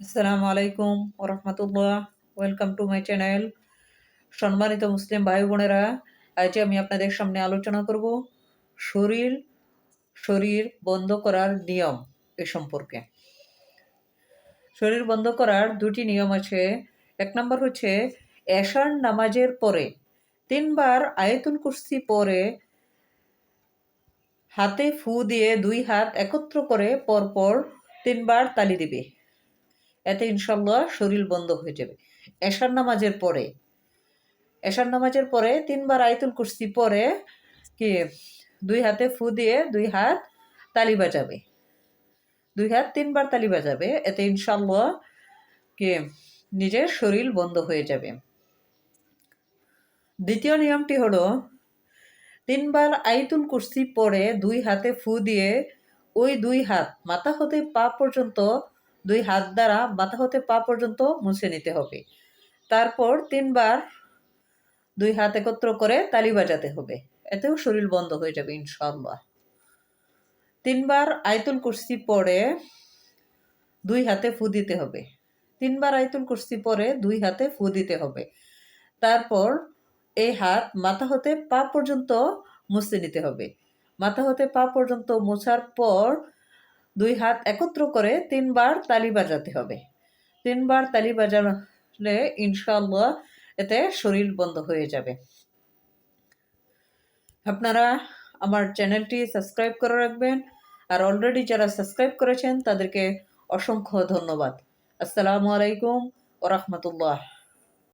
আসসালামু আলাইকুম ওরহমতুল্লাহ। Welcome to my channel. সম্মানিত মুসলিম ভাই বোনেরা, আজ আমি আপনাদের সামনে আলোচনা করব শরীর শরীর বন্ধ করার নিয়ম এ সম্পর্কে। শরীর বন্ধ করার দুটি নিয়ম আছে। এক নম্বর হচ্ছে এশার নামাজের পরে 3 বার আয়াতুল কুরসি পরে হাতে ফু দিয়ে 2 হাত একত্র করে পরপর 3 বার তালি দিবে। এতে ইনশাল্লাহ শরীর বন্ধ হয়ে যাবে। এশার নামাজের পরে 3 বার আয়াতুল কুরসি পরে কি 2 হাতে ফু দিয়ে 2 হাত তালি বাজাবে। 2 হাত 3 বার তালি বাজাবে। এতে ইনশাল্লাহ কি নিজের শরীর বন্ধ হয়ে যাবে। দ্বিতীয় নিয়মটি হলো 3 বার আয়াতুল কুরসি পরে 2 হাতে ফু দিয়ে ওই 2 হাত মাথা হতে পা পর্যন্ত 2 হাত দ্বারা মাথা হতে পা পর্যন্ত মুছে নিতে হবে। তারপর 3 বার 2 হাত একত্র করে তালি বাজাতে হবে। এতেও শরীর বন্ধ হয়ে যাবে ইনশাআল্লাহ। 3 বার আয়াতুল কুরসি পরে 2 হাতে ফু দিতে হবে। 3 বার আয়াতুল কুরসি পরে 2 হাতে ফু দিতে হবে। তারপর এই হাত মাথা হতে পা পর্যন্ত মুছে নিতে হবে। মাথা হতে পা পর্যন্ত মোছার পর 2 হাত একত্র করে 3 বার তালি বাজাতে হবে। 3 বার তালি বাজালে ইনশাআল্লাহ এতে শরীর বন্ধ হয়ে যাবে। আপনারা আমার চ্যানেলটি সাবস্ক্রাইব করে রাখবেন। আর অলরেডি যারা সাবস্ক্রাইব করেছেন তাদেরকে অসংখ্য ধন্যবাদ। আসসালামু আলাইকুম ওয়া রাহমাতুল্লাহ।